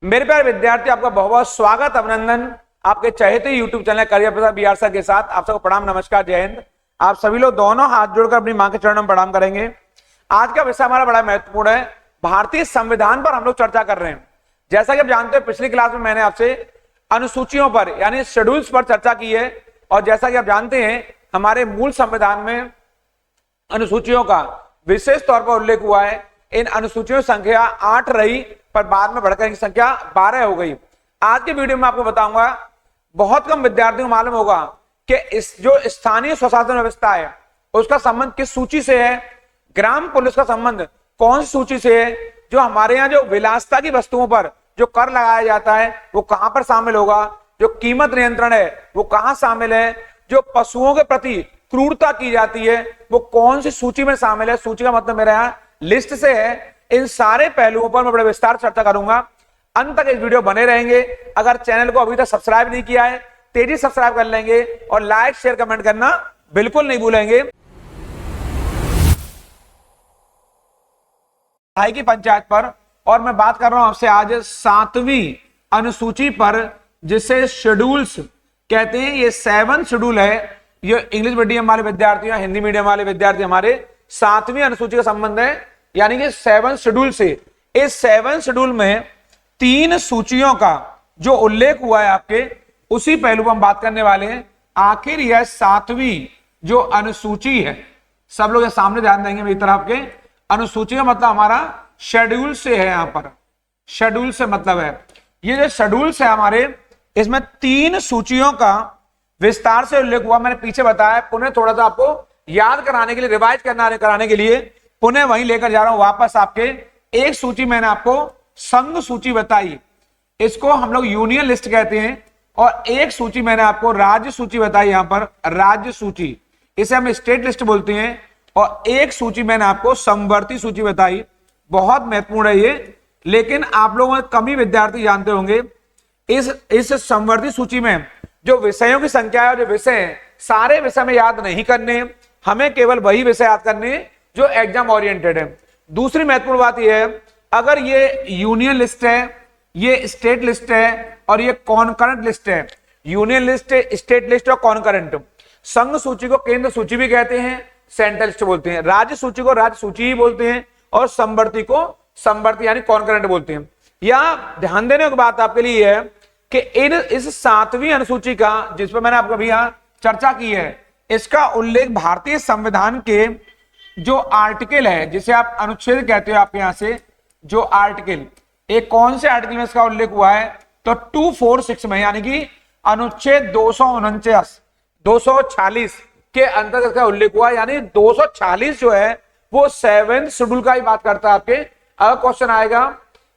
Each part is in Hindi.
मेरे प्यारे विद्यार्थी, आपका बहुत बहुत स्वागत, अभिनंदन आपके चहेते यूट्यूब चैनल करियर प्रसाद बीआर सर के साथ। आप सबको प्रणाम, नमस्कार, जय हिंद। आप सभी लोग दोनों हाथ जोड़कर अपनी मां के चरणों में प्रणाम करेंगे। आज का विषय हमारा बड़ा महत्वपूर्ण है। भारतीय संविधान पर हम लोग चर्चा कर रहे हैं। जैसा कि आप जानते हैं, पिछली क्लास में मैंने आपसे अनुसूचियों पर यानी शेड्यूल्स पर चर्चा की है, और जैसा कि आप जानते हैं हमारे मूल संविधान में अनुसूचियों का विशेष तौर पर उल्लेख हुआ है। इन अनुसूचियों की संख्या 8 रही, पर बाद में बढ़कर इनकी संख्या 12 हो गई। आज के वीडियो में आपको बताऊंगा, बहुत कम विद्यार्थियों को मालूम होगा कि इस जो स्थानीय स्वशासन व्यवस्था है उसका संबंध किस सूची से है, ग्राम पुलिस का संबंध कौन सी सूची से है, जो हमारे यहाँ जो विलासिता की वस्तुओं पर जो कर लगाया जाता है वो कहां पर शामिल होगा, जो कीमत नियंत्रण है वो कहां शामिल है, जो पशुओं के प्रति क्रूरता की जाती है वो कौन सी सूची में शामिल है। सूची का मतलब मेरा यहाँ लिस्ट से है। इन सारे पहलुओं पर मैं बड़े विस्तार चर्चा करूंगा। अंत तक इस वीडियो बने रहेंगे। अगर चैनल को अभी तक सब्सक्राइब नहीं किया है, तेजी सब्सक्राइब कर लेंगे और लाइक शेयर कमेंट करना बिल्कुल नहीं भूलेंगे। पढ़ाई की पंचायत पर, और मैं बात कर रहा हूं आपसे आज 7वीं अनुसूची पर, जिसे शेड्यूल्स कहते हैं। ये 7 शेड्यूल है। ये इंग्लिश मीडियम वाले विद्यार्थी, हिंदी मीडियम वाले विद्यार्थी, हमारे 7वीं अनुसूची का संबंध है, यानी कि 7 शेड्यूल से। इस 7 शेड्यूल में 3 सूचियों का जो उल्लेख हुआ है आपके, उसी पहलू पर हम बात करने वाले हैं। आखिर यह 7वीं जो अनुसूची है, सब लोग सामने ध्यान देंगे मेरी तरफ के। अनुसूची का मतलब हमारा शेड्यूल से है। यहां पर शेड्यूल से मतलब है, ये जो शेड्यूल्स है हमारे, इसमें 3 सूचियों का विस्तार से उल्लेख हुआ। मैंने पीछे बताया, पुनः थोड़ा सा आपको याद कराने के लिए, रिवाइज कराने के लिए पुनः वहीं लेकर जा रहा हूं वापस। आपके एक सूची मैंने आपको संघ सूची बताई, इसको हम लोग यूनियन लिस्ट कहते हैं, और एक सूची मैंने आपको राज्य सूची बताई, यहां पर राज्य सूची, इसे हम स्टेट लिस्ट बोलते हैं, और एक सूची मैंने आपको समवर्ती सूची बताई। बहुत महत्वपूर्ण है ये, लेकिन आप लोगों में कम ही विद्यार्थी जानते होंगे। इस समवर्ती सूची में जो विषयों की संख्या है, जो विषय है, सारे विषय में याद नहीं करने, हमें केवल वही विषय याद करने जो एग्जाम ओरिएंटेड है। दूसरी महत्वपूर्ण बात यह है, अगर ये यूनियन लिस्ट है, ये स्टेट लिस्ट है, और ये कॉन्करेंट लिस्ट है। यूनियन लिस्ट, स्टेट लिस्ट और कॉन्करेंट। संघ सूची को केंद्र सूची भी कहते हैं, सेंट्रल लिस्ट बोलते हैं। राज्य सूची को राज्य सूची ही बोलते हैं, और समवर्ती को समवर्ती यानी कॉन्करेंट बोलते हैं। यहां ध्यान देने की बात आपके लिए है कि इस 7वीं अनुसूची का, जिस पर मैंने आपको अभी यहां चर्चा की है, इसका उल्लेख भारतीय संविधान के जो आर्टिकल है, जिसे आप अनुच्छेद कहते हो आपके यहां से, जो आर्टिकल, एक कौन से आर्टिकल में इसका उल्लेख हुआ है, तो 246 में, यानी कि अनुच्छेद 246 के अंतर्गत इसका उल्लेख हुआ है। यानी 246 जो है वो 7th शेड्यूल का ही बात करता है आपके। अगर क्वेश्चन आएगा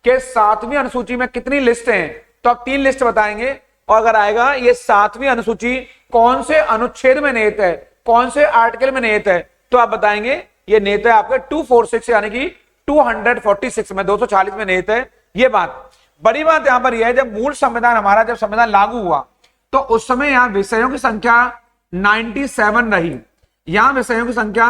कि 7वीं अनुसूची में कितनी लिस्ट हैं, तो आप 3 लिस्ट बताएंगे, और अगर आएगा ये 7वीं अनुसूची कौन से अनुच्छेद में निहित है, कौन से आर्टिकल में निहित है, तो आप बताएंगे ये निहित है आपके 246 यानी कि 246 में, 240 में निहित है। ये बात, बड़ी बात यहां पर यह है, जब मूल संविधान हमारा, जब संविधान लागू हुआ, तो उस समय यहां विषयों की संख्या 97 रही, यहां विषयों की संख्या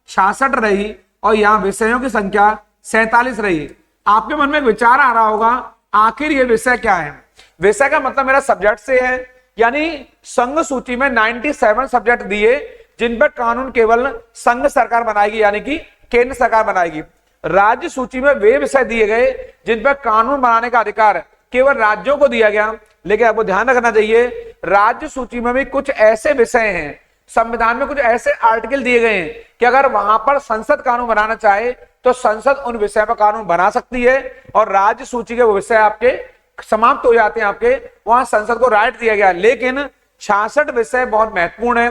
66 रही, और यहां विषयों की संख्या 47 रही। आपके मन में एक विचार आ रहा होगा, आखिर ये विषय क्या है? विषय का मतलब मेरा सब्जेक्ट से है, यानी संघ सूची में 97 सब्जेक्ट दिए, जिन पर कानून केवल संघ सरकार बनाएगी, यानी कि केंद्र सरकार बनाएगी। राज्य सूची में वे विषय दिए गए जिन पर कानून बनाने का अधिकार केवल राज्यों को दिया गया। लेकिन आपको ध्यान रखना चाहिए, राज्य सूची में भी कुछ ऐसे विषय हैं, संविधान में कुछ ऐसे आर्टिकल दिए गए हैं कि अगर वहां पर संसद कानून बनाना चाहे तो संसद उन विषय पर कानून बना सकती है, और राज्य सूची के वो विषय आपके समाप्त हो जाते हैं, आपके वहां संसद को राइट दिया गया। लेकिन 66 विषय बहुत महत्वपूर्ण है,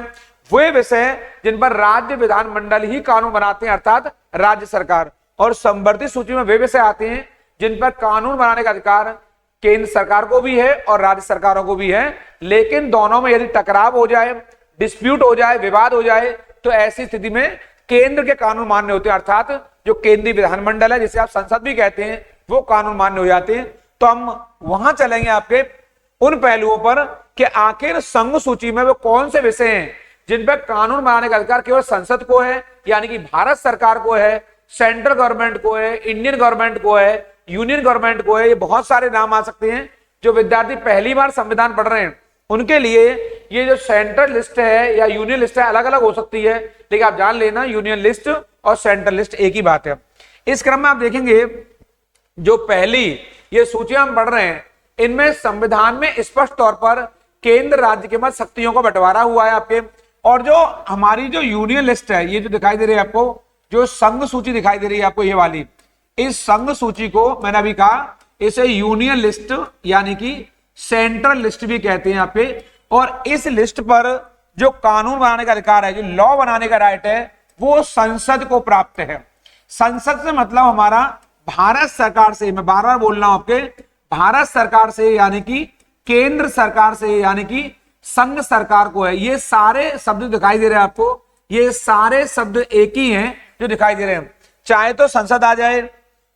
वे विषय जिन पर राज्य विधानमंडल ही कानून बनाते हैं, अर्थात राज्य सरकार। और समवर्ती सूची में वे विषय आते हैं जिन पर कानून बनाने का अधिकार केंद्र सरकार को भी है और राज्य सरकारों को भी है। लेकिन दोनों में यदि टकराव हो जाए, डिस्प्यूट हो जाए, विवाद हो जाए, तो ऐसी स्थिति में केंद्र के कानून मान्य होते हैं, अर्थात जो केंद्रीय विधानमंडल है, जिसे आप संसद भी कहते हैं, वो कानून मान्य हो जाते हैं। तो हम वहां चलेंगे आपके उन पहलुओं पर कि आखिर संघ सूची में वो कौन से विषय हैं जिन पर कानून बनाने का अधिकार केवल संसद को है, यानी कि भारत सरकार को है, सेंट्रल गवर्नमेंट को है, इंडियन गवर्नमेंट को है, यूनियन गवर्नमेंट को है, ये बहुत सारे नाम आ सकते हैं। जो विद्यार्थी पहली बार संविधान पढ़ रहे हैं उनके लिए ये जो सेंट्रल लिस्ट है या यूनियन लिस्ट है अलग अलग हो सकती है, लेकिन आप जान लेना यूनियन लिस्ट और सेंट्रल लिस्ट एक ही बात है। इस क्रम में आप देखेंगे जो पहली ये सूची हम पढ़ रहे हैं इनमें संविधान में स्पष्ट तौर पर केंद्र राज्य के मध्य शक्तियों का बंटवारा हुआ है आपके। और जो हमारी जो यूनियन लिस्ट है ये जो दिखाई दे रही है आपको, जो संघ सूची दिखाई दे रही है आपको ये वाली, इस संघ सूची को मैंने अभी कहा इसे यूनियन लिस्ट यानी कि सेंट्रल लिस्ट भी कहते हैं यहाँ पे। और इस लिस्ट पर जो कानून बनाने का अधिकार है, जो लॉ बनाने का राइट है, वो संसद को प्राप्त है। संसद से मतलब हमारा भारत सरकार से, मैं बार बार बोल रहा हूं आपके, भारत सरकार से यानी कि केंद्र सरकार से यानी कि संघ सरकार को है। ये सारे शब्द दिखाई दे रहे हैं आपको, ये सारे शब्द एक ही हैं जो दिखाई दे रहे हैं। चाहे तो संसद आ जाए,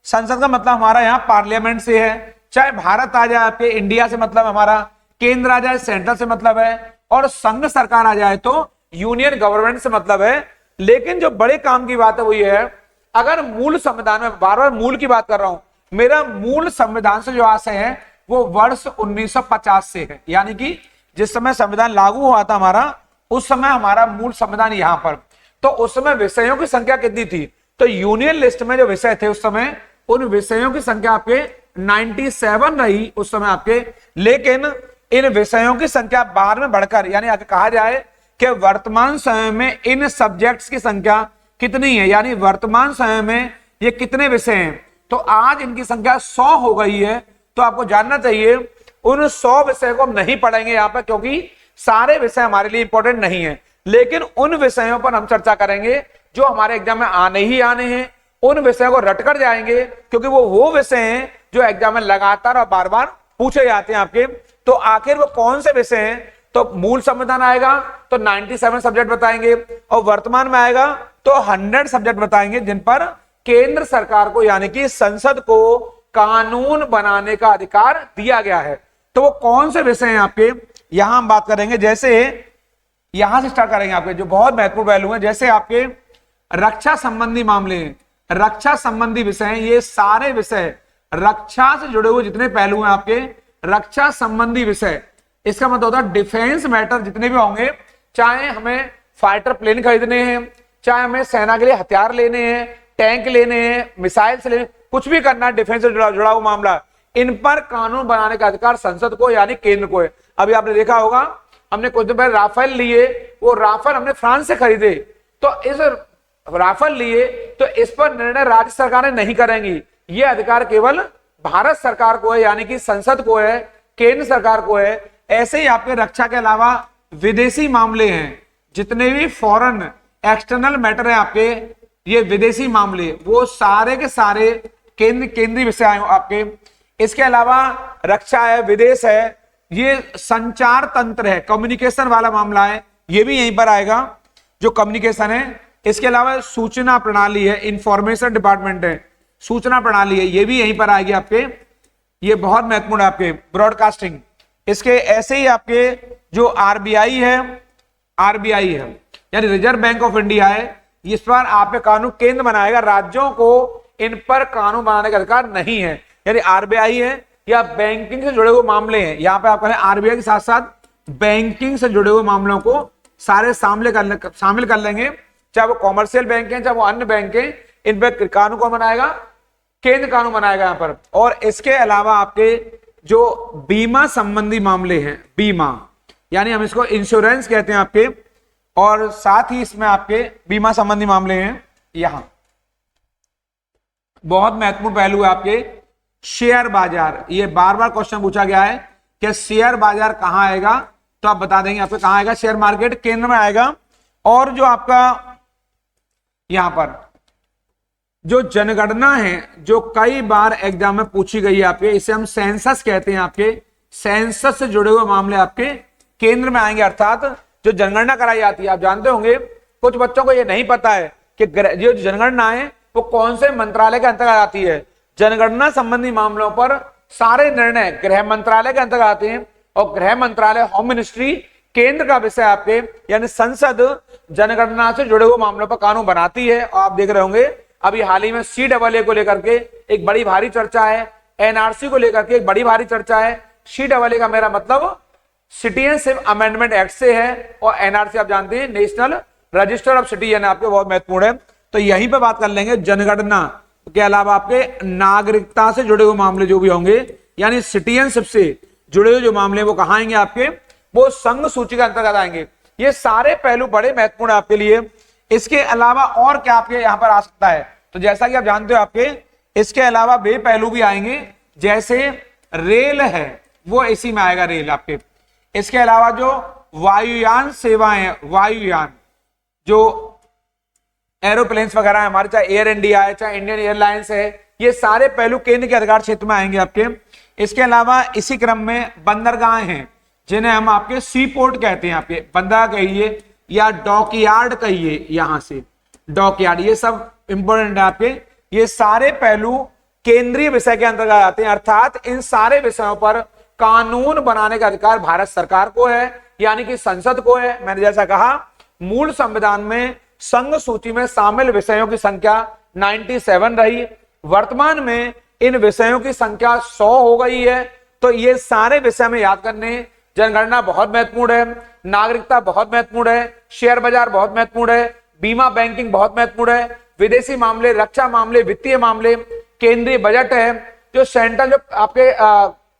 संसद का मतलब हमारा यहाँ पार्लियामेंट से है, चाहे भारत आ जाए आपके इंडिया से मतलब हमारा, केंद्र आ जाए सेंट्रल से मतलब है, और संघ सरकार आ जाए तो यूनियन गवर्नमेंट से मतलब है। लेकिन जो बड़े काम की बात है वो ये है, अगर मूल संविधान में, बार बार मूल की बात कर रहा हूं, मेरा मूल संविधान से जो आशय है वो वर्ष 1950 से है, यानी कि जिस समय संविधान लागू हुआ था हमारा, उस समय हमारा मूल संविधान यहां पर। तो उस समय विषयों की संख्या कितनी थी, तो यूनियन लिस्ट में जो विषय थे उस समय, उन विषयों की संख्या आपके 97 रही उस समय आपके। लेकिन इन विषयों की संख्या बाद में बढ़कर, यानी अगर कहा जाए कि वर्तमान समय में इन सब्जेक्ट्स की संख्या कितनी है, यानी वर्तमान समय में ये कितने विषय हैं, तो आज इनकी संख्या 100 हो गई है। तो आपको जानना चाहिए उन 100 विषय को हम नहीं पढ़ेंगे यहाँ पर, क्योंकि सारे विषय हमारे लिए इंपॉर्टेंट नहीं है। लेकिन उन विषयों पर हम चर्चा करेंगे जो हमारे एग्जाम में आने ही आने हैं, उन विषयों को रटकर जाएंगे, क्योंकि वो विषय हैं जो एग्जाम में लगातार और बार बार पूछे जाते हैं आपके। तो आखिर वो कौन से विषय हैं, तो मूल संविधान आएगा तो 97 सब्जेक्ट बताएंगे, और वर्तमान में आएगा तो 100 सब्जेक्ट बताएंगे जिन पर केंद्र सरकार को यानी कि संसद को कानून बनाने का अधिकार दिया गया है। तो वो कौन से विषय हैं आपके, यहां हम बात करेंगे। जैसे यहां से स्टार्ट करेंगे आपके जो बहुत महत्वपूर्ण पहलू है, जैसे आपके रक्षा संबंधी मामले, रक्षा संबंधी विषय हैं, ये सारे विषय रक्षा से जुड़े हुए जितने पहलू हैं आपके, रक्षा संबंधी विषय, इसका मतलब होता है डिफेंस मैटर जितने भी होंगे, चाहे हमें फाइटर प्लेन खरीदने हैं, चाहे हमें सेना के लिए हथियार लेने हैं, टैंक लेने हैं, मिसाइल से लेने, कुछ भी करना है डिफेंस से जुड़ा हुआ मामला, इन पर कानून बनाने का अधिकार संसद को यानी केंद्र को है। अभी आपने देखा होगा हमने कुछ दिन पहले राफेल लिए, वो राफेल हमने फ्रांस से खरीदे, तो इस राफेल लिए तो इस पर निर्णय राज्य सरकारें नहीं करेंगी, ये अधिकार केवल भारत सरकार को है यानी कि संसद को है, केंद्र सरकार को है। ऐसे ही आपके रक्षा के अलावा विदेशी मामले हैं, जितने भी फॉरेन एक्सटर्नल मैटर है आपके, ये विदेशी मामले, वो सारे के सारे केंद्रीय विषय आपके। इसके अलावा रक्षा है, विदेश है, ये संचार तंत्र है, कम्युनिकेशन वाला मामला है, ये भी यहीं पर आएगा जो कम्युनिकेशन है। इसके अलावा सूचना प्रणाली है, इंफॉर्मेशन डिपार्टमेंट है, सूचना प्रणाली है, ये भी यहीं पर आएगी आपके, ये बहुत महत्वपूर्ण है आपके। ब्रॉडकास्टिंग, इसके ऐसे ही आपके जो आरबीआई है, आरबीआई है यानी रिजर्व बैंक ऑफ इंडिया है, इस पर आप पे कानून केंद्र बनाएगा, राज्यों को इन पर कानून बनाने का अधिकार नहीं है। यानी आरबीआई है या बैंकिंग से जुड़े हुए मामले हैं, यहां पे आप करें आरबीआई के साथ साथ बैंकिंग से जुड़े हुए मामलों को सारे शामिल कर लेंगे, चाहे वो कॉमर्शियल बैंक है चाहे वो अन्य बैंक है, इन पर कानून कौन बनाएगा, केंद्र कानून बनाएगा यहां पर। और इसके अलावा आपके जो बीमा संबंधी मामले हैं, बीमा यानी हम इसको इंश्योरेंस कहते हैं आपके, और साथ ही इसमें आपके बीमा संबंधी मामले हैं। यहां बहुत महत्वपूर्ण पहलू है आपके शेयर बाजार, ये बार बार क्वेश्चन पूछा गया है कि शेयर बाजार कहां आएगा, तो आप बता देंगे आपको कहां आएगा, शेयर मार्केट केंद्र में आएगा। और जो आपका यहां पर जो जनगणना है, जो कई बार एग्जाम में पूछी गई है आपके, इसे हम सेंसस कहते हैं आपके, सेंसस से जुड़े हुए मामले आपके केंद्र में आएंगे। अर्थात जो जनगणना कराई जाती है, आप जानते होंगे कुछ बच्चों को यह नहीं पता है कि जो जनगणना है वो कौन से मंत्रालय के अंतर्गत आती है। जनगणना संबंधी मामलों पर सारे निर्णय गृह मंत्रालय के अंतर्गत आते हैं, और गृह मंत्रालय, होम मिनिस्ट्री केंद्र का विषय आपके, यानी संसद जनगणना से जुड़े हुए मामलों पर कानून बनाती है। और आप देख रहे होंगे अभी हाल ही में CAA को लेकर के एक बड़ी भारी चर्चा है, NRC को लेकर के एक बड़ी भारी चर्चा है। CAA का मेरा मतलब सिटीजनशिप अमेंडमेंट एक्ट से है, और NRC आप जानते हैं नेशनल रजिस्टर ऑफ सिटीजन है, आपके बहुत महत्वपूर्ण है। तो यहीं पे बात कर लेंगे जनगणना के अलावा आपके नागरिकता से जुड़े हुए मामले जो भी होंगे, यानी सिटीजनशिप से जुड़े हुए जो मामले वो कहाँ आएंगे आपके, वो संघ सूची के अंतर्गत आएंगे। ये सारे पहलू बड़े महत्वपूर्ण है आपके लिए। इसके अलावा और क्या आपके यहां पर आ सकता है, तो जैसा कि आप जानते हो आपके इसके अलावा वे पहलू भी आएंगे, जैसे रेल है वो इसी में आएगा, रेल आपके। इसके अलावा जो वायुयान सेवाएं हैं, वायुयान जो एरोप्लेन्स वगैरह है हमारे, चाहे एयर इंडिया है, चाहे इंडियन एयरलाइंस है, ये सारे पहलू केंद्र के अधिकार क्षेत्र में आएंगे आपके। इसके अलावा इसी क्रम में बंदरगाह हैं, जिन्हें हम आपके सी पोर्ट कहते हैं, आपके बंदरगाह कहिए या डॉकयार्ड कहिए, यहां से डॉकयार्ड, ये सब इंपोर्टेंट है आपके। ये सारे पहलू केंद्रीय विषय के अंतर्गत आते हैं, अर्थात इन सारे विषयों पर कानून बनाने का अधिकार भारत सरकार को है, यानी कि संसद को है। मैंने जैसा कहा मूल संविधान में संघ सूची में शामिल विषयों की संख्या 97 रही, वर्तमान में इन विषयों की संख्या 100 हो गई है। तो ये सारे विषय में याद करने, जनगणना बहुत महत्वपूर्ण है, नागरिकता बहुत महत्वपूर्ण है, शेयर बाजार बहुत महत्वपूर्ण है, बीमा बैंकिंग बहुत महत्वपूर्ण है, विदेशी मामले, रक्षा मामले, वित्तीय मामले, केंद्रीय बजट है, जो सेंट्रल, जो आपके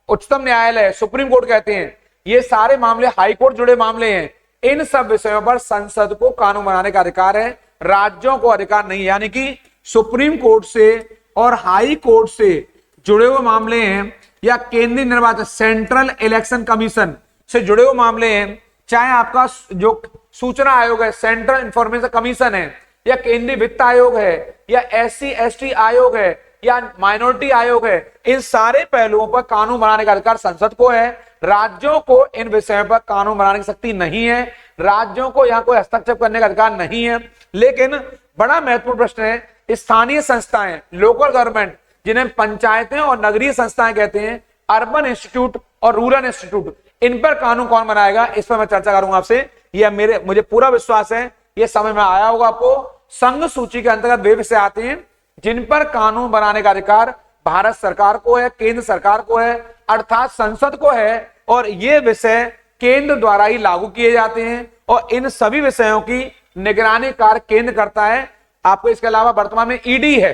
उच्चतम न्यायालय है, सुप्रीम कोर्ट कहते हैं, ये सारे मामले हाई कोर्ट जुड़े मामले हैं। इन सब विषयों पर संसद को कानून बनाने का अधिकार है, राज्यों को अधिकार नहीं है। यानी कि सुप्रीम कोर्ट से और हाई कोर्ट से जुड़े हुए मामले हैं, या केंद्रीय निर्वाचन सेंट्रल इलेक्शन कमीशन से जुड़े हुए मामले हैं, चाहे आपका जो सूचना आयोग है, सेंट्रल इंफॉर्मेशन कमीशन है, या केंद्रीय वित्त आयोग है, या SC ST आयोग है, या माइनॉरिटी आयोग है, इन सारे पहलुओं पर कानून बनाने का अधिकार संसद को है। राज्यों को इन विषयों पर कानून बनाने की शक्ति नहीं है, राज्यों को यहां कोई हस्तक्षेप करने का अधिकार नहीं है। लेकिन बड़ा महत्वपूर्ण प्रश्न है, स्थानीय संस्थाएं, लोकल गवर्नमेंट, जिन्हें पंचायतें और नगरीय संस्थाएं कहते हैं, अर्बन इंस्टीट्यूट और रूरल इंस्टीट्यूट, इन पर कानून कौन बनाएगा, इस पर मैं चर्चा करूंगा आपसे। यह मुझे पूरा विश्वास है ये समझ में आया होगा आपको। संघ सूची के अंतर्गत वे विषय आते हैं जिन पर कानून बनाने का अधिकार भारत सरकार को है, केंद्र सरकार को है, अर्थात संसद को है, और ये विषय केंद्र द्वारा ही लागू किए जाते हैं, और इन सभी विषयों की निगरानी कार्य केंद्र करता है। आपको इसके अलावा वर्तमान में ED है,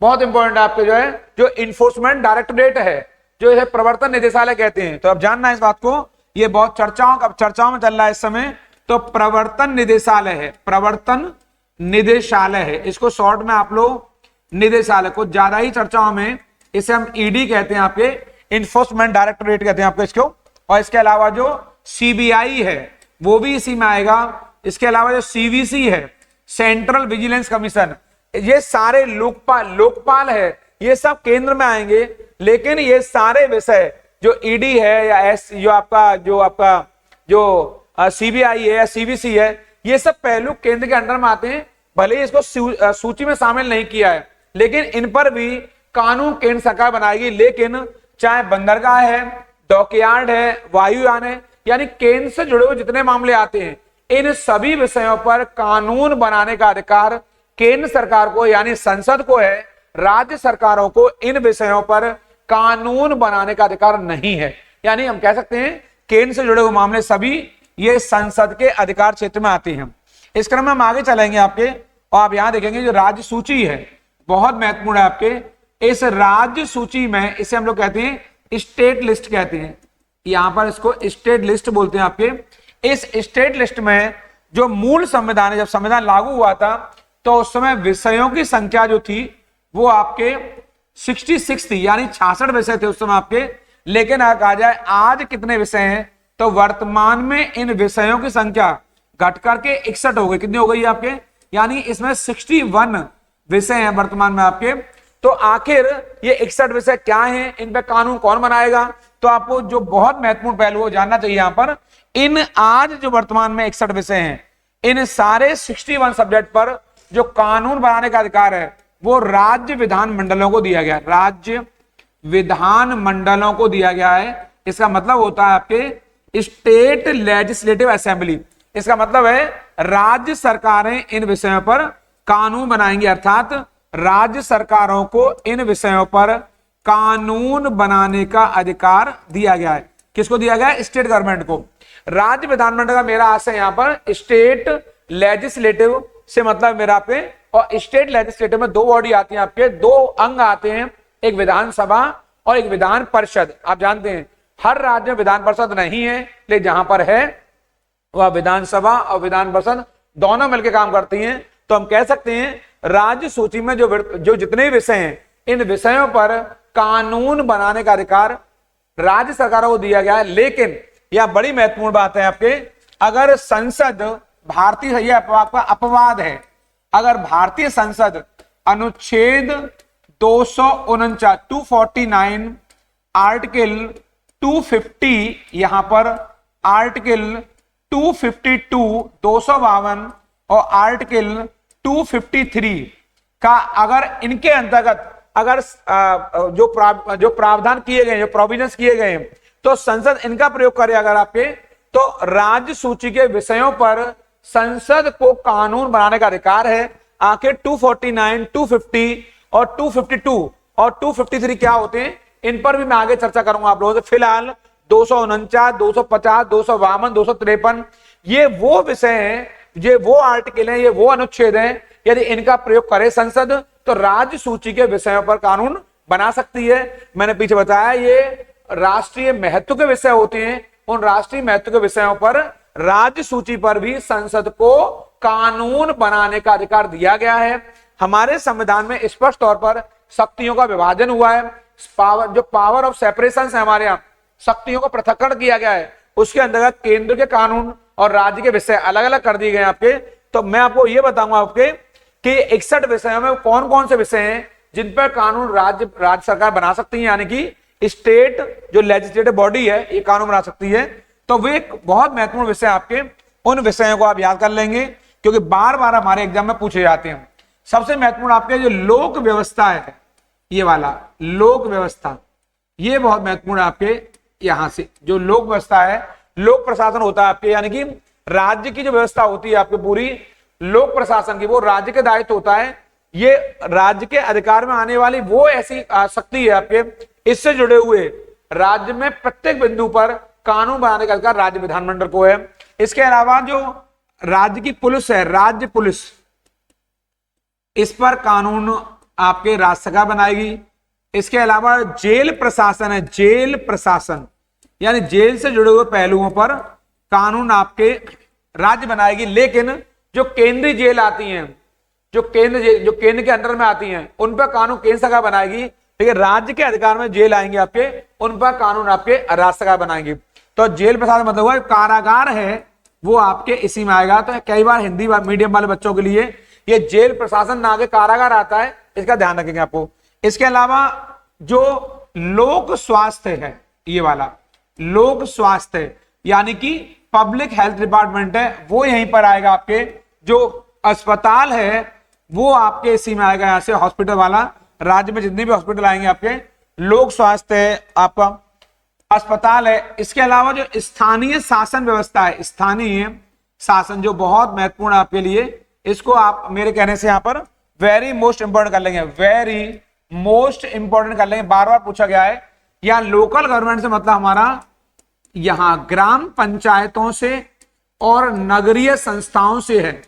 बहुत इंपॉर्टेंट है आपके, जो है जो इन्फोर्समेंट डायरेक्टरेट है, जो है प्रवर्तन निदेशालय कहते हैं। तो अब जानना है इस बात को, ये बहुत चर्चाओं में चल रहा है इस समय। तो प्रवर्तन निदेशालय है, प्रवर्तन निदेशालय है, इसको शॉर्ट में आप लोग निदेशालय को, ज्यादा ही चर्चाओं में इसे हम ED कहते हैं, आपके इन्फोर्समेंट डायरेक्टरेट कहते हैं आपको इसको। और इसके अलावा जो CBI है वो भी इसी में आएगा। इसके अलावा जो CVC है, सेंट्रल विजिलेंस कमीशन, ये सारे लोकपाल है, ये सब केंद्र में आएंगे। लेकिन ये सारे विषय जो ED है या जो आपका CBI है या CVC है, ये सब पहलू केंद्र के अंडर में आते हैं। भले ही इसको सूची में शामिल नहीं किया है, लेकिन इन पर भी कानून केंद्र सरकार बनाएगी। लेकिन चाहे बंदरगाह है, डॉकयार्ड है, वायुयान है, यानी केंद्र से जुड़े हुए जितने मामले आते हैं, इन सभी विषयों पर कानून बनाने का अधिकार केंद्र सरकार को यानी संसद को है। राज्य सरकारों को इन विषयों पर कानून बनाने का अधिकार नहीं है। यानी हम कह सकते हैं केंद्र से जुड़े हुए मामले सभी ये संसद के अधिकार क्षेत्र में आते हैं। इस क्रम में हम आगे चलेंगे आपके, और आप यहां देखेंगे जो राज्य सूची है बहुत महत्वपूर्ण है आपके। इस राज्य सूची में इसे हम लोग कहते हैं स्टेट लिस्ट कहते हैं, यहां पर इसको स्टेट लिस्ट बोलते हैं आपके। इस स्टेट लिस्ट में जो मूल संविधान है, जब संविधान लागू हुआ था तो उस समय विषयों की संख्या जो थी वो आपके 66 थी, यानी 66 विषय थे उस समय आपके। लेकिन अगर कहा जाए आज कितने विषय हैं, तो वर्तमान में इन विषयों की संख्या घट करके 61 हो गई। कितनी हो गई आपके, यानी इसमें 61 विषय हैं वर्तमान में आपके। तो आखिर ये 61 विषय क्या हैं, इन पे कानून कौन बनाएगा, तो आपको जो बहुत महत्वपूर्ण पहलू वो जानना चाहिए यहां पर। इन आज जो वर्तमान में 61 विषय हैं, इन सारे 61 सब्जेक्ट पर जो कानून बनाने का अधिकार है वो राज्य विधान मंडलों को दिया गया है, राज्य विधान मंडलों को दिया गया है। इसका मतलब होता है आपके स्टेट लेजिस्लेटिव असेंबली। इसका मतलब है राज्य सरकारें इन विषयों पर कानून बनाएंगी, अर्थात राज्य सरकारों को इन विषयों पर कानून बनाने का अधिकार दिया गया है। किसको दिया गया है? स्टेट गवर्नमेंट को। राज्य विधानमंडल का मेरा आशय यहां पर स्टेट लेजिस्लेटिव से मतलब मेरा पे, और स्टेट लेजिस्लेटिव में दो बॉडी आती हैं आपके, दो अंग आते हैं, एक विधानसभा और एक विधान परिषद। आप जानते हैं हर राज्य में विधान परिषद नहीं है, लेकिन जहां पर है वह विधानसभा और विधान परिषद दोनों मिलकर काम करती हैं। तो हम कह सकते हैं राज्य सूची में जो जितने विषय हैं, इन विषयों पर कानून बनाने का अधिकार राज्य सरकारों को दिया गया है। लेकिन यह बड़ी महत्वपूर्ण बात है आपके, अगर संसद भारतीय, यह आपका अपवाद है, अगर भारतीय संसद अनुच्छेद 249 आर्टिकल 250, यहां पर आर्टिकल 252 252 और आर्टिकल 253 का अगर इनके अंतर्गत अगर जो प्रावधान किए गए, जो प्रोविजंस किए गए हैं, तो संसद इनका प्रयोग करे अगर आपके, तो राज्य सूची के विषयों पर संसद को कानून बनाने का अधिकार है। आखिर 249, 250 और 252 और 253 क्या होते हैं, इन पर भी मैं आगे चर्चा करूंगा आप लोगों से। फिलहाल 249, 250, 252, 253 ये वो विषय हैं, ये वो आर्टिकल हैं, ये वो अनुच्छेद हैं, यदि इनका प्रयोग करे संसद तो राज्य सूची के विषयों पर कानून बना सकती है। मैंने पीछे बताया ये राष्ट्रीय महत्व के विषय होते हैं, उन राष्ट्रीय महत्व के विषयों पर राज्य सूची पर भी संसद को कानून बनाने का अधिकार दिया गया है। हमारे संविधान में स्पष्ट तौर पर शक्तियों का विभाजन हुआ है। पावर ऑफ सेपरेशन है हमारे यहाँ, शक्तियों को पृथक्करण किया गया है। उसके अंतर्गत केंद्र के कानून और राज्य के विषय अलग अलग कर दिए गए आपके। तो मैं आपको ये बताऊंगा आपके कि 61 विषयों में कौन कौन से विषय हैं जिन पर कानून राज्य सरकार बना सकती है, यानी कि स्टेट जो लेजिस्लेटिव बॉडी है ये कानून बना सकती है। तो वे एक बहुत महत्वपूर्ण विषय आपके, उन विषयों को आप याद कर लेंगे क्योंकि बार बार हमारे एग्जाम में पूछे जाते हैं। सबसे महत्वपूर्ण आपके जो लोक व्यवस्था है, ये वाला लोक व्यवस्था, ये बहुत महत्वपूर्ण है आपके। यहां से जो लोक व्यवस्था है, लोक प्रशासन होता है आपके, यानी कि राज्य की जो व्यवस्था होती है आपके पूरी लोक प्रशासन की, वो राज्य के दायित्व होता है। ये राज्य के अधिकार में आने वाली वो ऐसी शक्ति है आपके, इससे जुड़े हुए राज्य में प्रत्येक बिंदु पर कानून बनाने का अधिकार राज्य विधानमंडल को है। इसके अलावा जो राज्य की पुलिस है, राज्य पुलिस, इस पर कानून आपके राज्य सरकार बनाएगी। इसके अलावा जेल प्रशासन है, जेल प्रशासन यानी जेल से जुड़े हुए पहलुओं पर कानून आपके राज्य बनाएगी। लेकिन जो केंद्रीय जेल आती हैं, जो केंद्र के अंडर में आती हैं, उन पर कानून केंद्र सरकार बनाएगी। लेकिन राज्य के अधिकार में जेल आएंगे आपके, उन पर कानून आपके राज्य सरकार बनाएंगे। तो जेल प्रशासन मतलब हुआ कारागार है, वो आपके इसी में आएगा। तो कई बार हिंदी मीडियम वाले बच्चों के लिए ये जेल प्रशासन ना आगे कारागार आता है, इसका ध्यान रखेंगे आपको। इसके अलावा जो लोक स्वास्थ्य है, ये वाला लोक स्वास्थ्य यानी कि पब्लिक हेल्थ डिपार्टमेंट है, वो यहीं पर आएगा आपके। जो अस्पताल है वो आपके इसी में आएगा, यहां से हॉस्पिटल वाला। राज्य में जितने भी हॉस्पिटल आएंगे आपके, लोक स्वास्थ्य है, आपका अस्पताल है। इसके अलावा जो स्थानीय शासन व्यवस्था है, स्थानीय शासन जो बहुत महत्वपूर्ण है आपके लिए, इसको आप मेरे कहने से यहां पर वेरी मोस्ट इंपोर्टेंट कर लेंगे, वेरी मोस्ट इंपोर्टेंट कर लेंगे। बार बार पूछा गया है। यहां लोकल गवर्नमेंट से मतलब हमारा यहां ग्राम पंचायतों से और नगरीय संस्थाओं से है।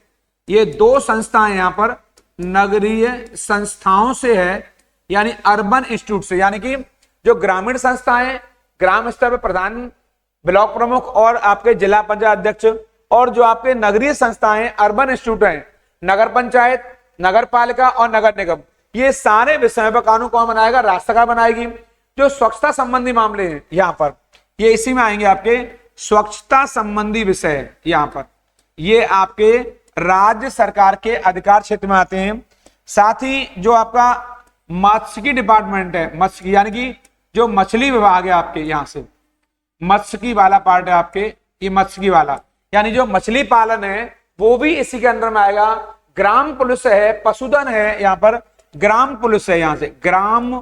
ये दो संस्थाएं यहां पर नगरीय संस्थाओं से है, यानी अर्बन इंस्टीट्यूट से, यानी कि जो ग्रामीण संस्थाएं ग्राम स्तर पर प्रधान, ब्लॉक प्रमुख और आपके जिला पंचायत अध्यक्ष, और जो आपके नगरीय संस्थाएं अर्बन इंस्टीट्यूट हैं, नगर पंचायत, नगर पालिका और नगर निगम, ये सारे विषयों पर कानून कौन बनाएगा? राज्य सरकार बनाएगी। जो स्वच्छता संबंधी मामले हैं यहां पर, ये इसी में आएंगे आपके स्वच्छता संबंधी विषय, यहां पर ये आपके राज्य सरकार के अधिकार क्षेत्र में आते हैं। साथ ही जो आपका मत्स्यिकी डिपार्टमेंट है, मत्स्य यानी कि जो मछली विभाग है आपके, यहां से मत्स्यिकी वाला पार्ट है आपके, ये मत्स्यिकी वाला यानी जो मछली पालन है वो भी इसी के अंदर में आएगा। ग्राम पुलिस है, पशुधन है, यहां पर ग्राम पुलिस है, यहां से ग्राम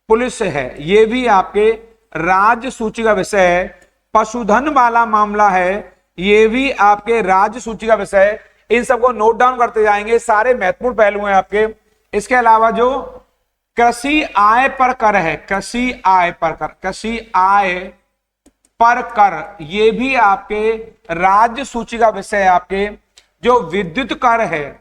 पुलिस है, ये भी आपके राज्य सूची का विषय है। पशुधन वाला मामला है, ये भी आपके राज्य सूची का विषय है। इन सबको नोट डाउन करते जाएंगे, सारे महत्वपूर्ण पहलू हैं आपके। इसके अलावा जो कृषि आय पर कर है, कृषि आय पर कर, कृषि आय पर कर, ये भी आपके राज्य सूची का विषय है। आपके जो विद्युत कर है,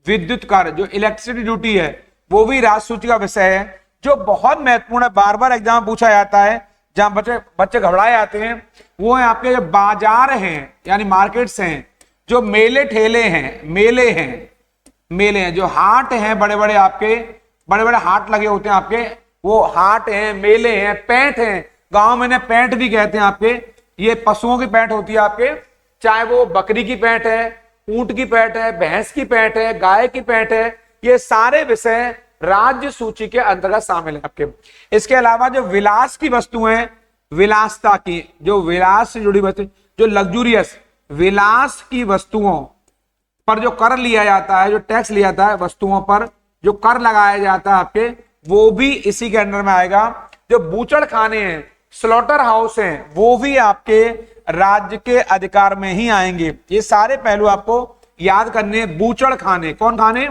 विद्युत कर जो इलेक्ट्रिसिटी ड्यूटी है, वो भी राज्य सूची का विषय है, जो बहुत महत्वपूर्ण है, बार बार एग्जाम पूछा जाता है, जहां बच्चे घबराए जाते हैं। वो है आपके जो बाजार हैं यानी मार्केट्स हैं, जो मेले ठेले हैं, मेले हैं, मेले हैं, जो हाट हैं, बड़े बड़े आपके बड़े बड़े हाट लगे होते हैं आपके, वो हाट हैं, मेले हैं, पैंट हैं, गांव में पैंट भी कहते हैं आपके। ये पशुओं की पैंट होती है आपके, चाहे वो बकरी की पैंट है, ऊंट की पैंट है, भैंस की पैंट है, गाय की पैंट है, ये सारे विषय राज्य सूची के अंतर्गत शामिल है आपके। इसके अलावा जो विलास की वस्तुएं, विलासता की, जो विलास से जुड़ी वस्तु, जो लग्जूरियस विलास की वस्तुओं पर जो कर लिया जाता है, जो टैक्स लिया जाता है, वस्तुओं पर जो कर लगाया जाता है आपके, वो भी इसी के अंडर में आएगा। जो बूचड़ खाने हैं, स्लॉटर हाउस हैं, वो भी आपके राज्य के अधिकार में ही आएंगे। ये सारे पहलू आपको याद करने हैं। बूचड़ खाने, कौन खाने?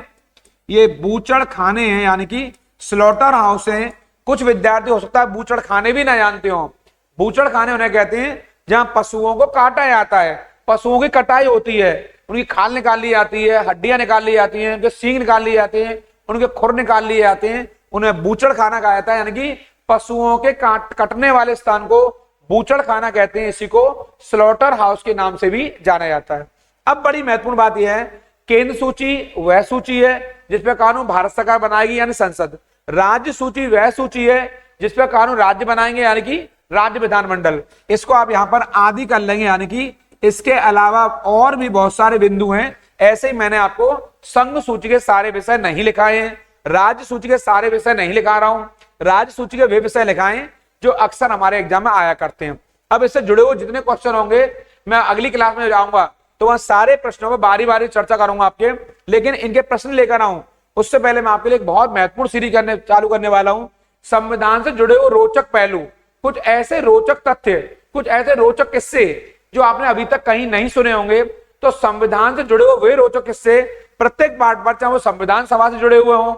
ये बूचड़ खाने हैं, यानी कि स्लॉटर हाउस हैं। कुछ विद्यार्थी हो सकता है बूचड़ खाने भी ना जानते हो। बूचड़ खाने उन्हें कहते हैं जहां पशुओं को काटा जाता है, पशुओं की कटाई होती है, उनकी खाल निकाल ली जाती है, हड्डियां निकाल ली जाती हैं, उनके सींग निकाल लिए जाते हैं, उनके खुर निकाल लिए जाते हैं, उन्हें बूचड़ खाना कहा जाता है। यानी कि पशुओं के कटने वाले स्थान को बूचड़ खाना कहते हैं। इसी को स्लॉटर हाउस के नाम से भी जाना जाता है। अब बड़ी महत्वपूर्ण बात यह है, केंद्र सूची वह सूची है जिसपे कानून भारत सरकार बनाएगी यानी संसद। राज्य सूची वह सूची है जिसपे कानून राज्य बनाएंगे यानी कि राज्य विधानमंडल। इसको आप यहां पर आदि कर लेंगे, यानी कि इसके अलावा और भी बहुत सारे बिंदु हैं। ऐसे ही मैंने आपको संघ सूची के सारे विषय नहीं लिखाए हैं, राज्य सूची के सारे विषय नहीं लिखा रहा हूं। राज्य सूची के वे विषय लिखाए जो अक्सर हमारे एग्जाम में आया करते हैं। अब इससे जुड़े हुए जितने क्वेश्चन होंगे मैं अगली क्लास में जाऊंगा तो वह सारे प्रश्नों पर बारी बारी चर्चा करूंगा आपके, लेकिन इनके प्रश्न लेकर आऊं उससे पहले मैं आपके लिए एक बहुत महत्वपूर्ण सीरीज चालू करने वाला हूं। संविधान से जुड़े हुए रोचक पहलू, कुछ ऐसे रोचक तथ्य, कुछ ऐसे रोचक किस्से जो आपने अभी तक कहीं नहीं सुने होंगे। तो संविधान से जुड़े हुए वे रोचक किस्से प्रत्येक पार्ट पर, चाहे वो संविधान सभा से जुड़े हुए हों,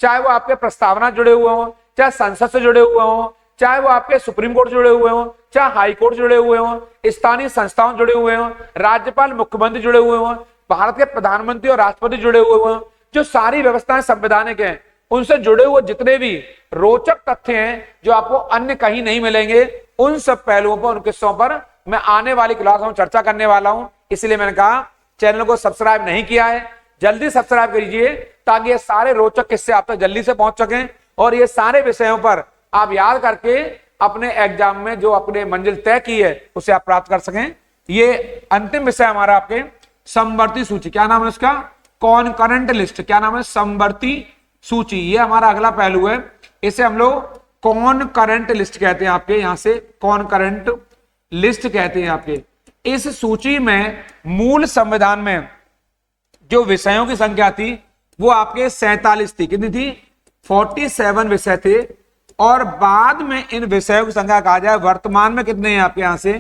चाहे वो आपके प्रस्तावना जुड़े हुए हों, चाहे संसद से जुड़े हुए हों, चाहे वो आपके सुप्रीम कोर्ट जुड़े हुए हों, चाहे हाई कोर्ट जुड़े हुए हों, स्थानीय संस्थाओं जुड़े हुए हों, राज्यपाल मुख्यमंत्री जुड़े हुए हों, भारत के प्रधानमंत्री और राष्ट्रपति जुड़े हुए हों, जो सारी व्यवस्थाएं संवैधानिक हैं, उनसे जुड़े हुए जितने भी रोचक तथ्य हैं जो आपको अन्य कहीं नहीं मिलेंगे, उन सब पहलुओं पर, उन किस्सों पर मैं आने वाली क्लास में चर्चा करने वाला हूं। इसलिए मैंने कहा चैनल को सब्सक्राइब नहीं किया है, जल्दी सब्सक्राइब कीजिए ताकि ये सारे रोचक किस्से आप तक जल्दी से पहुंच सकें और ये सारे विषयों पर आप याद करके अपने एग्जाम में जो अपने मंजिल तय की है उसे आप प्राप्त कर सकें। ये अंतिम विषय हमारा आपके समवर्ती सूची, क्या नाम है इसका? कॉनकरेंट लिस्ट। क्या नाम है? समवर्ती सूची। ये हमारा अगला पहलू है, इसे हम लोग कॉनकरेंट लिस्ट कहते हैं। आपके यहां से कॉनकरेंट लिस्ट कहते हैं। आपके इस सूची में मूल संविधान में जो विषयों की संख्या थी वो आपके 47 थी। कितनी थी? 47 विषय थे। और बाद में इन विषयों की संख्या कहा जाए वर्तमान में कितने हैं आपके यहां से,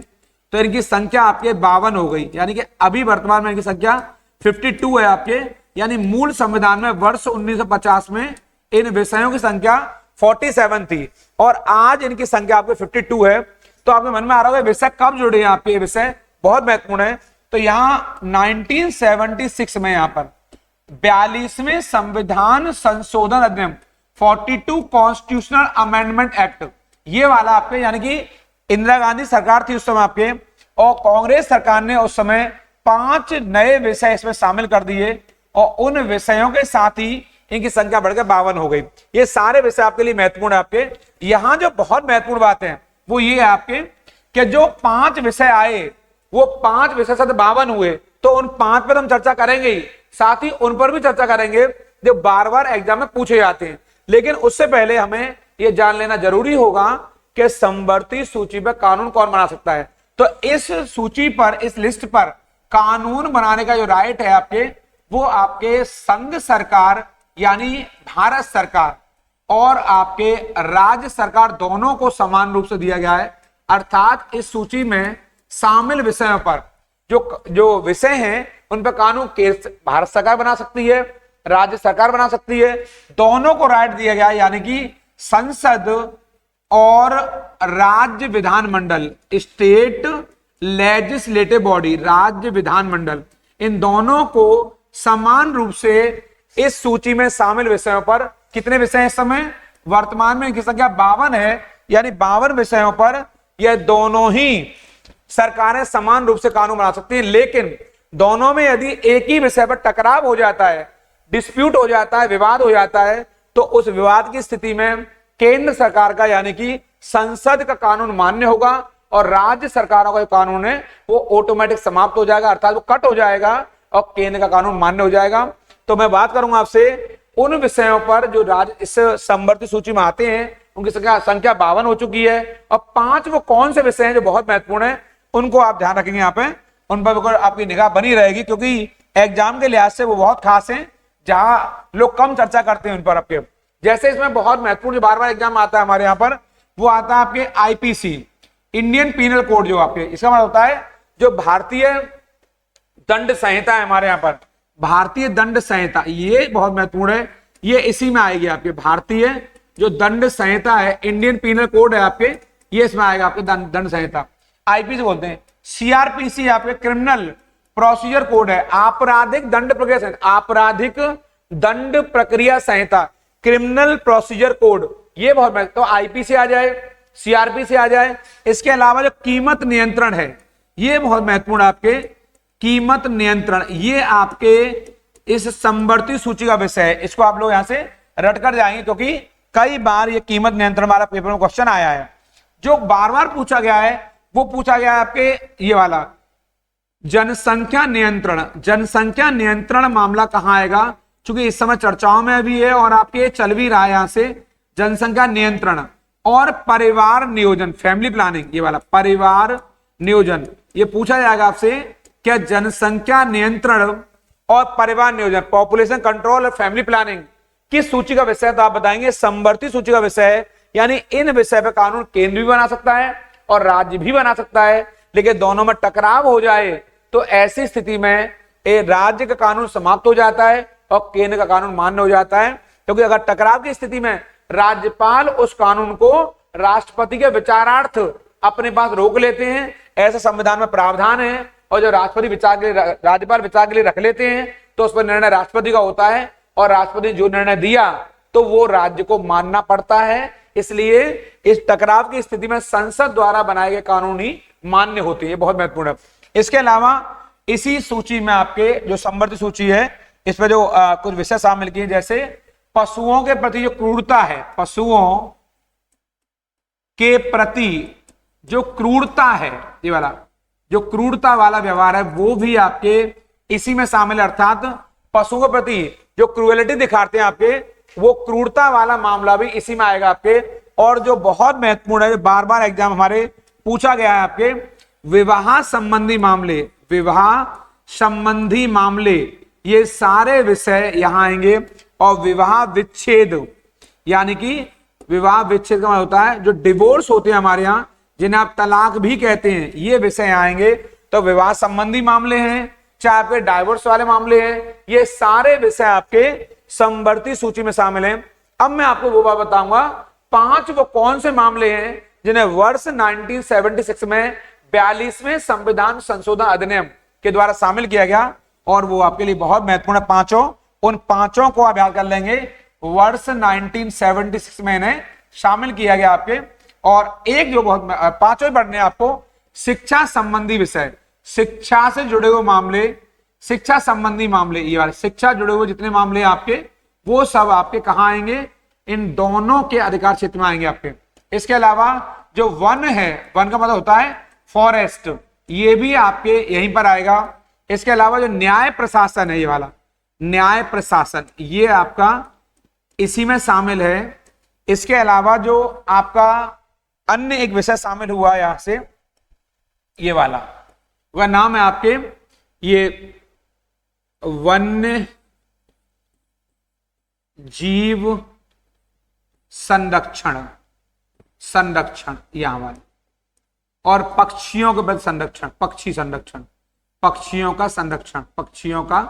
तो इनकी संख्या आपके 52 हो गई। यानी कि अभी वर्तमान में इनकी संख्या 52 है आपके। यानी मूल संविधान में वर्ष 1950 में इन विषयों की संख्या 47 थी और आज इनकी संख्या आपके 52 है। तो आपके मन में आ रहा होगा विषय कब जुड़े हैं आपके? ये विषय बहुत महत्वपूर्ण है। तो यहां 1976 में यहां पर 42वें संविधान संशोधन अधिनियम 42 कॉन्स्टिट्यूशनल अमेंडमेंट एक्ट, ये वाला आपके, यानी कि इंदिरा गांधी सरकार थी उस समय आपके, और कांग्रेस सरकार ने उस समय 5 नए विषय इसमें शामिल कर दिए और उन विषयों के साथ ही इनकी संख्या बढ़कर 52 हो गई। ये सारे विषय आपके लिए महत्वपूर्ण है। आपके यहां जो बहुत महत्वपूर्ण बात है वो ये है आपके कि जो 5 विषय आए वो 5 विषय से 52 हुए, तो उन 5 पर हम चर्चा करेंगे ही, साथ ही उन पर भी चर्चा करेंगे जो बार बार एग्जाम में पूछे जाते हैं। लेकिन उससे पहले हमें यह जान लेना जरूरी होगा कि समवर्ती सूची पर कानून कौन बना सकता है। तो इस सूची पर, इस लिस्ट पर कानून बनाने का जो राइट है आपके, वो आपके संघ सरकार यानी भारत सरकार और आपके राज्य सरकार दोनों को समान रूप से दिया गया है। अर्थात इस सूची में शामिल विषयों पर जो विषय हैं उन पर कानून भारत सरकार बना सकती है, राज्य सरकार बना सकती है। दोनों को राइट दिया गया, यानी कि संसद और राज्य विधानमंडल, स्टेट लेजिस्लेटिव बॉडी, राज्य विधानमंडल, इन दोनों को समान रूप से इस सूची में शामिल विषयों पर, कितने विषय इस समय वर्तमान में इनकी संख्या 52 है, यानी 52 विषयों पर यह दोनों ही सरकारें समान रूप से कानून बना सकती हैं। लेकिन दोनों में यदि एक ही विषय पर टकराव हो जाता है, डिस्प्यूट हो जाता है, विवाद हो जाता है, तो उस विवाद की स्थिति में केंद्र सरकार का, यानी कि संसद का कानून मान्य होगा और राज्य सरकारों का जो कानून है वो ऑटोमेटिक समाप्त हो जाएगा, अर्थात वो कट हो जाएगा और केंद्र का कानून मान्य हो जाएगा। तो मैं बात करूंगा आपसे उन विषयों पर जो राज्य इस समवर्ती सूची में आते हैं, उनकी संख्या 52 हो चुकी है। और 5 वो कौन से विषय हैं जो बहुत महत्वपूर्ण है, उनको आप ध्यान रखेंगे, यहाँ पे उन पर आपकी निगाह बनी रहेगी, क्योंकि एग्जाम के लिहाज से वो बहुत खास हैं, जहां लोग कम चर्चा करते हैं उन पर आपके। जैसे इसमें बहुत महत्वपूर्ण जो बार बार एग्जाम आता है हमारे यहाँ पर, वो आता है आपके आईपीसी, इंडियन पीनल कोड, जो आपके इसका मतलब होता है जो भारतीय दंड संहिता है हमारे यहाँ पर, भारतीय दंड संहिता, ये बहुत महत्वपूर्ण है, ये इसी में आएगी आपके। भारतीय जो दंड संहिता है, इंडियन पीनल कोड है आपके, ये इसमें आएगा आपके दंड संहिता, आईपीसी बोलते हैं। सीआरपीसी आपके क्रिमिनल प्रोसीजर कोड है, आपराधिक दंड प्रक्रिया संहिता, आपराधिक दंड प्रक्रिया संहिता, क्रिमिनल प्रोसीजर कोड, ये बहुत महत्वपूर्ण। तो आईपीसी आ जाए, सीआरपीसी आ जाए। इसके अलावा जो कीमत नियंत्रण है, ये बहुत महत्वपूर्ण आपके, कीमत नियंत्रण, ये आपके इस समवर्ती सूची का विषय है। इसको आप लोग यहां से रट कर जाएंगे, क्योंकि कई बार ये कीमत नियंत्रण वाला पेपर में क्वेश्चन आया है। जो बार बार पूछा गया है वो पूछा गया है आपके ये वाला जनसंख्या नियंत्रण। जनसंख्या नियंत्रण मामला कहां आएगा, क्योंकि इस समय चर्चाओं में भी है और आपके चल भी रहा है यहां से। जनसंख्या नियंत्रण और परिवार नियोजन, फैमिली प्लानिंग, ये वाला परिवार नियोजन, ये पूछा जाएगा आपसे, क्या जनसंख्या नियंत्रण और परिवार नियोजन, पॉपुलेशन कंट्रोल और फैमिली प्लानिंग किस सूची का विषय है, तो आप बताएंगे समवर्ती सूची का विषय है। यानी इन विषय पर कानून केंद्र भी बना सकता है और राज्य भी बना सकता है, लेकिन दोनों में टकराव हो जाए तो ऐसी स्थिति में राज्य का कानून समाप्त हो जाता है और केंद्र का कानून मान्य हो जाता है। क्योंकि अगर टकराव की स्थिति में राज्यपाल उस कानून को राष्ट्रपति के विचारार्थ अपने पास रोक लेते हैं, ऐसा संविधान में प्रावधान है। और जो राष्ट्रपति विचार के लिए, राज्यपाल विचार के लिए रख लेते हैं, तो उस पर निर्णय राष्ट्रपति का होता है और राष्ट्रपति ने जो निर्णय दिया तो वो राज्य को मानना पड़ता है। इसलिए इस टकराव की स्थिति में संसद द्वारा बनाए गए कानून ही मान्य होते हैं, बहुत महत्वपूर्ण है। इसके अलावा इसी सूची में आपके जो समवर्ती सूची है, इसमें जो कुछ विषय शामिल किए, जैसे पशुओं के प्रति जो क्रूरता है, पशुओं के प्रति जो क्रूरता है, ये वाला जो क्रूरता वाला व्यवहार है, वो भी आपके इसी में शामिल है। अर्थात पशुओं के प्रति जो क्रूएलिटी दिखाते हैं आपके, वो क्रूरता वाला मामला भी इसी में आएगा आपके। और जो बहुत महत्वपूर्ण है, बार बार एग्जाम हमारे पूछा गया है आपके, विवाह संबंधी मामले, विवाह संबंधी मामले, ये सारे विषय यहां आएंगे। और विवाह विच्छेद, यानी कि विवाह विच्छेद का मतलब होता है जो डिवोर्स होते हैं हमारे यहाँ, जिन्हें आप तलाक भी कहते हैं, ये विषय आएंगे। तो विवाह संबंधी मामले हैं, चाहे आपके डाइवोर्स वाले मामले हैं, ये सारे विषय आपके समवर्ती सूची में शामिल हैं। अब मैं आपको वो बात बताऊंगा, 5 वो कौन से मामले हैं जिन्हें वर्ष 1976 में 42वें संविधान संशोधन अधिनियम के द्वारा शामिल किया गया, और वो आपके लिए बहुत महत्वपूर्ण है पांचों। उन पांचों को आप याद कर लेंगे, वर्ष 1976 में इन्हें शामिल किया गया आपके। और एक जो बहुत पांचों पढ़ने आपको, शिक्षा संबंधी विषय, शिक्षा से जुड़े हुए मामले, शिक्षा संबंधी मामले, ये वाले शिक्षा जुड़े हुए जितने मामले आपके, वो सब आपके कहां आएंगे, इन दोनों के अधिकार क्षेत्र में आएंगे आपके। इसके अलावा जो वन है, वन का मतलब होता है फॉरेस्ट, ये भी आपके यहीं पर आएगा। इसके अलावा जो न्याय प्रशासन है, ये वाला न्याय प्रशासन, ये आपका इसी में शामिल है। इसके अलावा जो आपका अन्य एक विषय शामिल हुआ यहां से, ये वाला, वह नाम है आपके ये वन्य जीव संरक्षण, संरक्षण यहां वाला, और पक्षियों के प्रति संरक्षण, पक्षी संरक्षण, पक्षियों का संरक्षण, पक्षियों का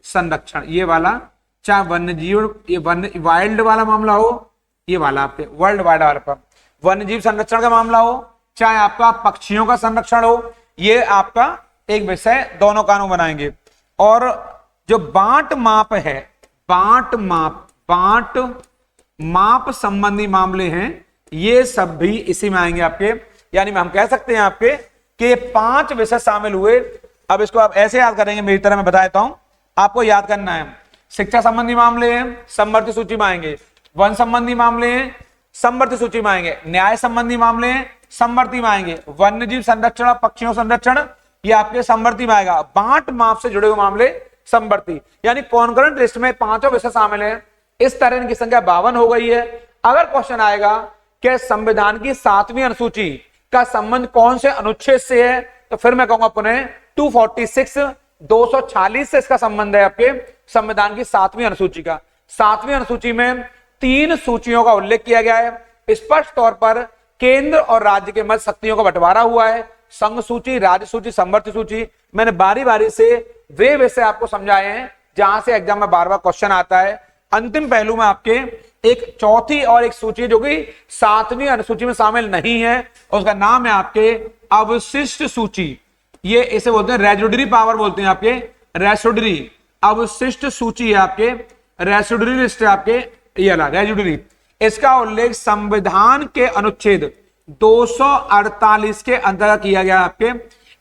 संरक्षण, ये वाला चाहे वन्य जीव, ये वन्य वाइल्ड वाला मामला हो, ये वाला आपके वर्ल्ड वाइड वाला पर वन्य जीव संरक्षण का मामला हो, चाहे आपका पक्षियों का संरक्षण हो, ये आपका एक विषय, दोनों कानून बनाएंगे। और जो बांट माप है, बांट माप संबंधी मामले हैं, ये सब भी इसी में आएंगे आपके। यानी हम कह सकते हैं आपके कि 5 विषय शामिल हुए। अब इसको आप ऐसे याद करेंगे, मेरी तरह मैं बता देता हूं, आपको याद करना है। शिक्षा संबंधी मामले हैं, समवर्ती सूची में आएंगे। वन संबंधी मामले हैं, समवर्ती सूची में आएंगे। न्याय संबंधी मामले हैं, समवर्ती में आएंगे। वन्य जीव संरक्षण, पक्षियों संरक्षण, ये आपके समवर्ती में आएगा। बांट माप से जुड़े हुए मामले समवर्ती। यानी कॉन्करेंट लिस्ट में 5 विषय शामिल हैं। इस तरह इनकी संख्या 52 हो गई है। अगर क्वेश्चन आएगा कि संविधान की 7वीं अनुसूची का संबंध कौन से अनुच्छेद से है, तो फिर मैं कहूंगा पुनः 246 246 से इसका संबंध है आपके संविधान की 7वीं अनुसूची का। 7वीं अनुसूची में 3 सूचियों का उल्लेख किया गया है। स्पष्ट तौर पर केंद्र और राज्य के मध्य शक्तियों का बंटवारा हुआ है। संघ सूची, राज्य सूची, समवर्ती सूची। मैंने बारी बारी से वे विषय आपको समझाए हैं जहां से एग्जाम में बार बार क्वेश्चन आता है। अंतिम पहलू में आपके एक चौथी और एक सूची जो कि 7वीं अनुसूची में शामिल नहीं है, उसका नाम है आपके अवशिष्ट सूची। ये इसे बोलते हैं रेसिडुअरी पावर बोलते हैं आपके, रेसिडुअरी। अवशिष्ट सूची है आपके, रेसिडुअरी लिस्ट है आपके, ये रेसिडुअरी। इसका उल्लेख संविधान के अनुच्छेद 248 के अंतर्गत किया गया आपके।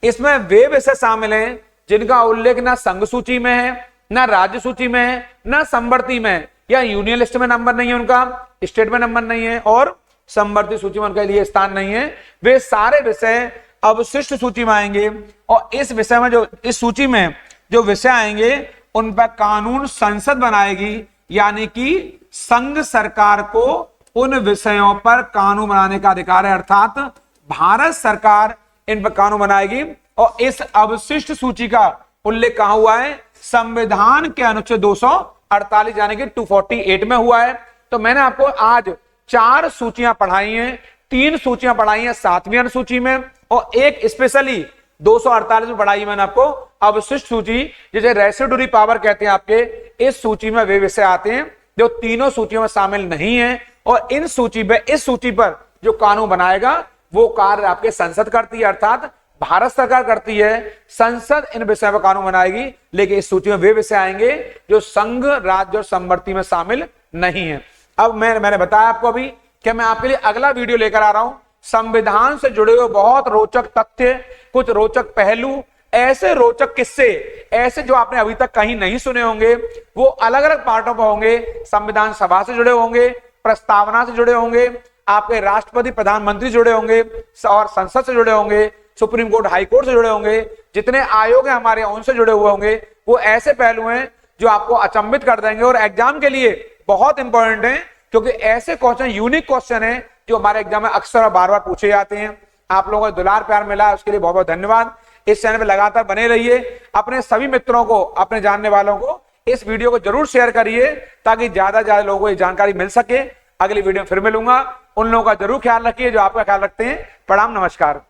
इसमें वे विषय शामिल हैं जिनका उल्लेख ना संघ सूची में है, ना राज्य सूची में है, ना समवर्ती में है, या यूनियन लिस्ट में नंबर नहीं है उनका, स्टेट में नंबर नहीं है, और समवर्ती सूची में उनके लिए स्थान नहीं है। वे सारे विषय अवशिष्ट सूची में आएंगे। और इस विषय में, जो इस सूची में जो विषय आएंगे, उन पर कानून संसद बनाएगी। यानी कि संघ सरकार को उन विषयों पर कानून बनाने का अधिकार है, अर्थात भारत सरकार इन पर कानून बनाएगी। और इस अवशिष्ट सूची का उल्लेख कहां हुआ है? संविधान के अनुच्छेद 248 यानी कि 248 में हुआ है। तो मैंने आपको आज 4 सूचियां पढ़ाई हैं, 3 सूचियां पढ़ाई हैं 7वीं अनुसूची में, और एक स्पेशली 248 में पढ़ाई मैंने आपको अवशिष्ट सूची, जिसे रेसिडुअरी पावर कहते हैं आपके। इस सूची में वे विषय आते हैं जो तीनों सूचियों में शामिल नहीं है, और इन सूची पे, इस सूची पर जो कानून बनाएगा वो कार्य आपके संसद करती है, अर्थात भारत सरकार करती है। संसद इन विषयों पर कानून बनाएगी, लेकिन इस सूची में वे विषय आएंगे जो संघ, राज्य और समवर्ती में शामिल नहीं है। अब मैंने बताया आपको अभी कि मैं आपके लिए अगला वीडियो लेकर आ रहा हूं, संविधान से जुड़े हुए बहुत रोचक तथ्य, कुछ रोचक पहलू, ऐसे रोचक किस्से, ऐसे जो आपने अभी तक कहीं नहीं सुने होंगे, वो अलग अलग पार्टों पर होंगे। संविधान सभा से जुड़े होंगे, प्रस्तावना से जुड़े होंगे, आपके राष्ट्रपति प्रधानमंत्री जुड़े होंगे, और संसद से जुड़े होंगे, सुप्रीम कोर्ट, हाई कोर्ट से जुड़े होंगे, जितने आयोग हैं हमारे उनसे जुड़े हुए होंगे। वो ऐसे पहलू हैं जो आपको अचंभित कर देंगे और एग्जाम के लिए बहुत इंपॉर्टेंट है, क्योंकि ऐसे क्वेश्चन, यूनिक क्वेश्चन है जो हमारे एग्जाम में अक्सर और बार बार पूछे जाते हैं। आप लोगों को दुलार प्यार मिला है, उसके लिए बहुत बहुत धन्यवाद। इस चैनल पे लगातार बने रहिए। अपने सभी मित्रों को, अपने जानने वालों को इस वीडियो को जरूर शेयर करिए, ताकि ज्यादा से ज्यादा लोगों को ये जानकारी मिल सके। अगली वीडियो में फिर मिलूंगा। उन लोगों का जरूर ख्याल रखिए जो आपका ख्याल रखते हैं। प्रणाम, नमस्कार।